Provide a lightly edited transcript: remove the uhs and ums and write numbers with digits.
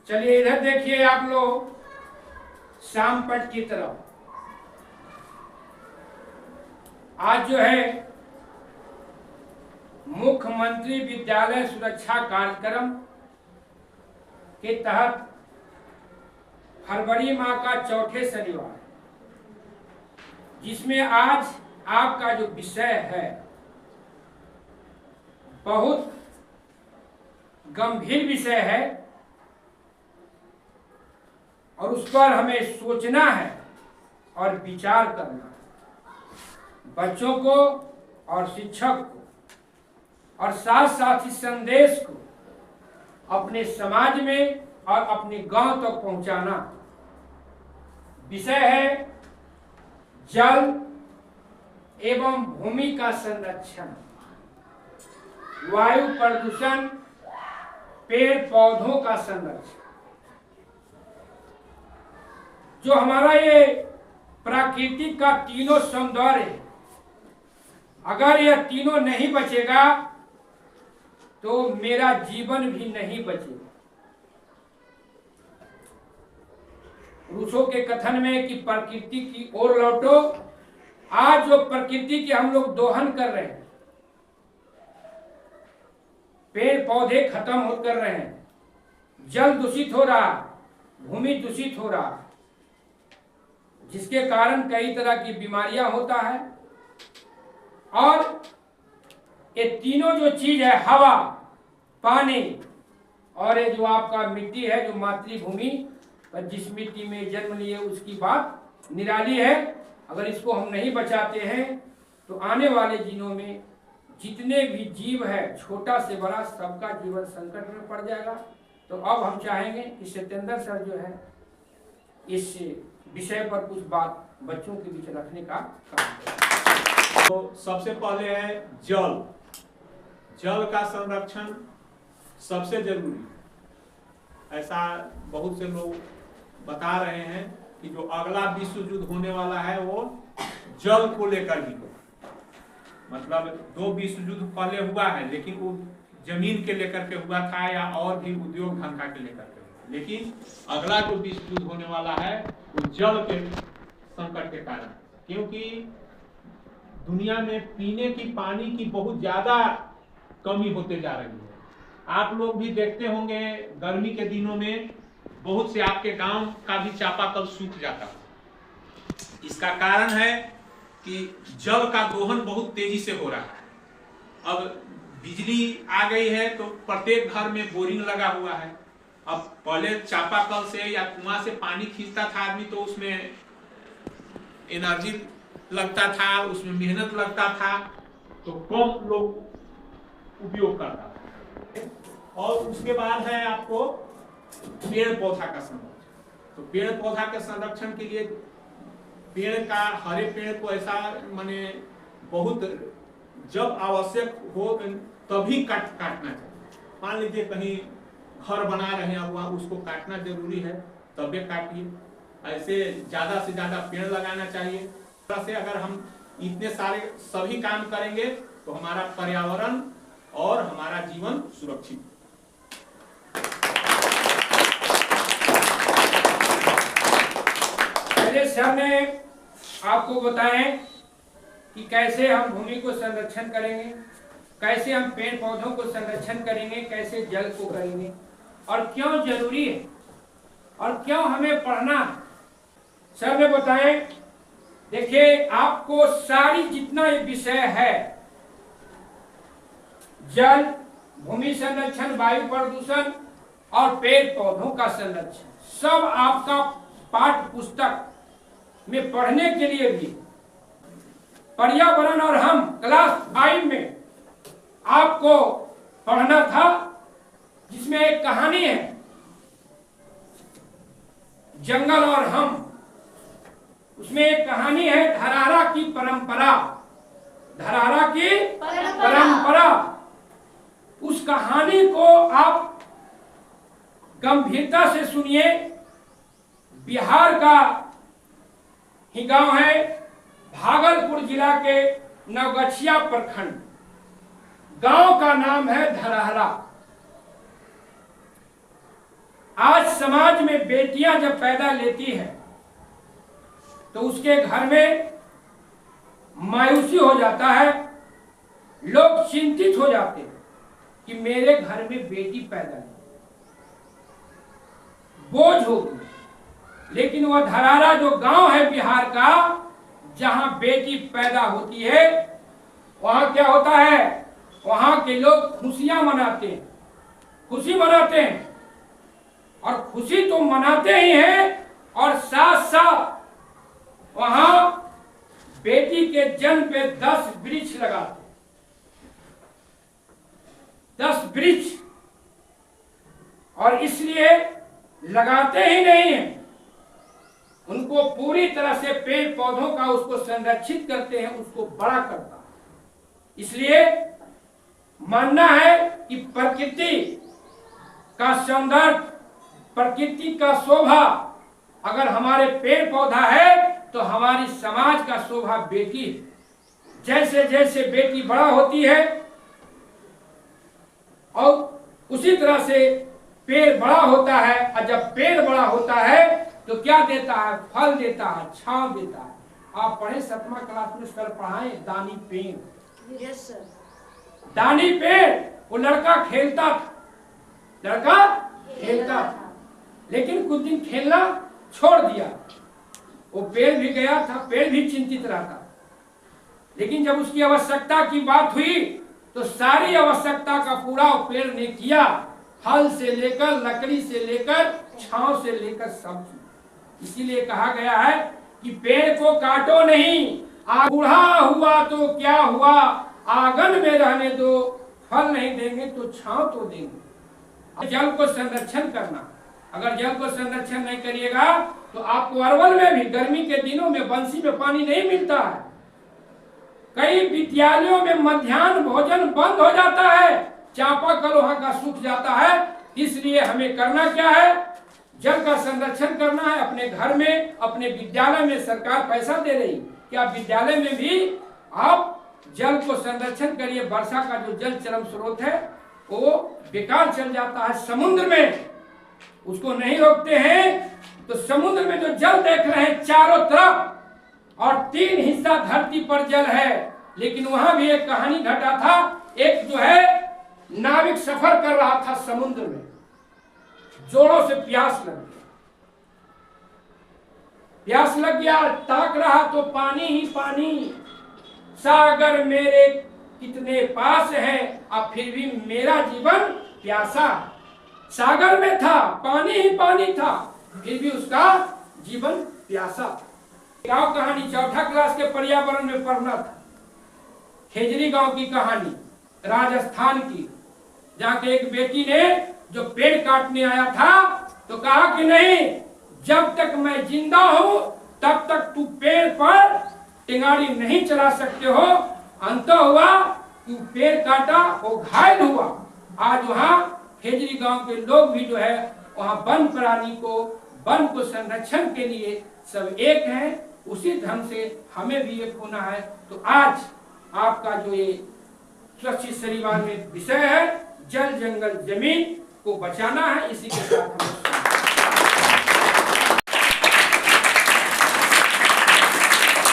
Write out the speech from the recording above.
चलिए इधर देखिए आप लोग शामपट की तरफ। आज जो है मुख्यमंत्री विद्यालय सुरक्षा कार्यक्रम के तहत फरवरी माह का चौथे शनिवार, जिसमें आज आपका जो विषय है बहुत गंभीर विषय है और उस पर हमें सोचना है और विचार करना है। बच्चों को और शिक्षक को और साथ साथ इस संदेश को अपने समाज में और अपने गांव तक पहुंचाना। विषय है जल एवं भूमि का संरक्षण, वायु प्रदूषण, पेड़ पौधों का संरक्षण। जो हमारा ये प्राकृतिक का तीनों सौंदर्य है, अगर यह तीनों नहीं बचेगा तो मेरा जीवन भी नहीं बचेगा। रूसो के कथन में कि प्रकृति की ओर लौटो। आज जो प्रकृति के हम लोग दोहन कर रहे हैं, पेड़ पौधे खत्म हो कर रहे हैं, जल दूषित हो रहा, भूमि दूषित हो रहा, जिसके कारण कई तरह की बीमारियां होता है। और ये तीनों जो चीज है, हवा, पानी और ये जो आपका मिट्टी है, जो मातृभूमि पर जिस मिट्टी में जन्म लिए, उसकी बात निराली है। अगर इसको हम नहीं बचाते हैं तो आने वाले दिनों में जितने भी जीव है, छोटा से बड़ा, सबका जीवन संकट में पड़ जाएगा। तो अब हम चाहेंगे कि सत्येंद्र सर जो है इस विषय पर कुछ बात बच्चों के बीच रखने का काम करें। तो सबसे पहले है जल। जल का संरक्षण सबसे जरूरी। ऐसा बहुत से लोग बता रहे हैं कि जो अगला विश्व युद्ध होने वाला है वो जल को लेकर ही हो। मतलब 2 विश्व युद्ध पहले हुआ है, लेकिन वो जमीन के लेकर के हुआ था या और भी उद्योग धंधा के लेकर के। लेकिन अगला जो विश्व युद्ध होने वाला है वो जल के संकट के कारण, क्योंकि दुनिया में पीने की पानी की बहुत ज्यादा कमी होते जा रही है। आप लोग भी देखते होंगे गर्मी के दिनों में बहुत से आपके गांव का भी चापाकल सूख जाता है। इसका कारण है कि जल का दोहन बहुत तेजी से हो रहा है। अब बिजली आ गई है तो प्रत्येक घर में बोरिंग लगा हुआ है। अब पहले चापाकल से या कुआं से पानी खींचता था आदमी, तो उसमें एनर्जी लगता था, उसमें मेहनत लगता था, तो कम लोग उपयोग करता था। और उसके बाद है आपको पेड़ पौधा का संरक्षण। तो पेड़ पौधा के संरक्षण के लिए पेड़ का, हरे पेड़ को ऐसा माने बहुत जब आवश्यक हो तभी काटना चाहिए। मान लीजिए कहीं घर बना रहे हैं, वहाँ उसको काटना जरूरी है, तभी काटिए। ऐसे ज्यादा से ज्यादा पेड़ लगाना चाहिए। से अगर हम इतने सारे सभी काम करेंगे तो हमारा पर्यावरण और हमारा जीवन सुरक्षित। पहले सर ने आपको बताएं कि कैसे हम भूमि को संरक्षण करेंगे, कैसे हम पेड़ पौधों को संरक्षण करेंगे, कैसे जल को करेंगे और क्यों जरूरी है और क्यों हमें पढ़ना। सर ने बताएं, देखिए आपको सारी जितना ये विषय है, जल, भूमि संरक्षण, वायु प्रदूषण और पेड़ पौधों का संरक्षण, सब आपका पाठ्य पुस्तक में पढ़ने के लिए भी। पर्यावरण और हम क्लास 5 में आपको पढ़ना था, जिसमें एक कहानी है, जंगल और हम। उसमें एक कहानी है धरारा की परंपरा। धरारा की परंपरा। उस कहानी को आप गंभीरता से सुनिए। बिहार का ही गांव है, भागलपुर जिला के नवगछिया प्रखंड। गांव का नाम है धरारा। आज समाज में बेटियां जब पैदा लेती हैं तो उसके घर में मायूसी हो जाता है, लोग चिंतित हो जाते हैं कि मेरे घर में बेटी पैदा नहीं, बोझ होगी। लेकिन वह धरारा जो गांव है बिहार का, जहां बेटी पैदा होती है, वहां क्या होता है, वहां के लोग खुशियां मनाते हैं, खुशी मनाते हैं। और खुशी तो मनाते ही हैं और साथ साथ वहां बेटी के जन्म पे 10 वृक्ष लगाते, 10 वृक्ष। और इसलिए लगाते ही नहीं हैं, उनको पूरी तरह से पेड़ पौधों का उसको संरक्षित करते हैं, उसको बड़ा करता है। इसलिए मानना है कि प्रकृति का सौंदर्य, प्रकृति का शोभा अगर हमारे पेड़ पौधा है तो हमारी समाज का शोभा बेटी है। जैसे जैसे बेटी बड़ा होती है और उसी तरह से पेड़ बड़ा होता है, और जब पेड़ बड़ा होता है तो क्या देता है, फल देता है, छांव देता है। आप पढ़े 7वां क्लास में सर पढ़ाए दानी पेड़। Yes sir. दानी पेड़, वो लड़का खेलता था, लड़का खेलता था, लेकिन कुछ दिन खेलना छोड़ दिया, वो पेड़ भी गया था, पेड़ भी चिंतित रहता। लेकिन जब उसकी आवश्यकता की बात हुई तो सारी आवश्यकता का पूरा पेड़ ने किया, फल से लेकर, लकड़ी से लेकर, छांव से लेकर सब चीज। इसीलिए कहा गया है कि पेड़ को काटो नहीं, बूढ़ा हुआ तो क्या हुआ, आंगन में रहने दो, फल नहीं देंगे तो छांव तो देंगे। जल को संरक्षण करना, अगर जल को संरक्षण नहीं करिएगा तो आपको अरवल में भी गर्मी के दिनों में बंसी में पानी नहीं मिलता है। कई विद्यालयों में मध्याह्न भोजन बंद हो जाता है, चापाकल वहां का सूख जाता है। इसलिए हमें करना क्या है, जल का संरक्षण करना है। अपने घर में, अपने विद्यालय में सरकार पैसा दे रही, क्या विद्यालय में भी आप जल को संरक्षण करिए। वर्षा का जो जल चरम स्रोत है वो बेकार चल जाता है समुद्र में, उसको नहीं रोकते हैं तो समुद्र में जो जल देख रहे हैं चारों तरफ, और 3 हिस्सा धरती पर जल है। लेकिन वहां भी एक कहानी घटा था, एक जो है नाविक सफर कर रहा था समुद्र में, जोरों से प्यास लग गया, प्यास लग गया, ताक रहा तो पानी ही पानी, सागर मेरे कितने पास है, अब फिर भी मेरा जीवन प्यासा। सागर में था, पानी ही पानी था, फिर भी उसका जीवन प्यासा। गांव कहानी 4ठा क्लास के पर्यावरण में पढ़ना था, खेजरी गांव की कहानी, राजस्थान की, जहाँ के एक बेटी ने जो पेड़ काटने आया था तो कहा कि नहीं, जब तक मैं जिंदा हूं तब तक तू पेड़ पर टिंगाड़ी नहीं चला सकते हो। अंत हुआ कि पेड़ काटा, वो घायल हुआ। आज वहाँ खेजरी गांव के लोग भी जो है वहाँ वन प्राणी को, वन को संरक्षण के लिए सब एक हैं। उसी ढंग से हमें भी एक होना है। तो आज आपका जो ये स्वच्छ शरीवार में विषय है, जल जंगल जमीन को बचाना है। इसी के साथ हम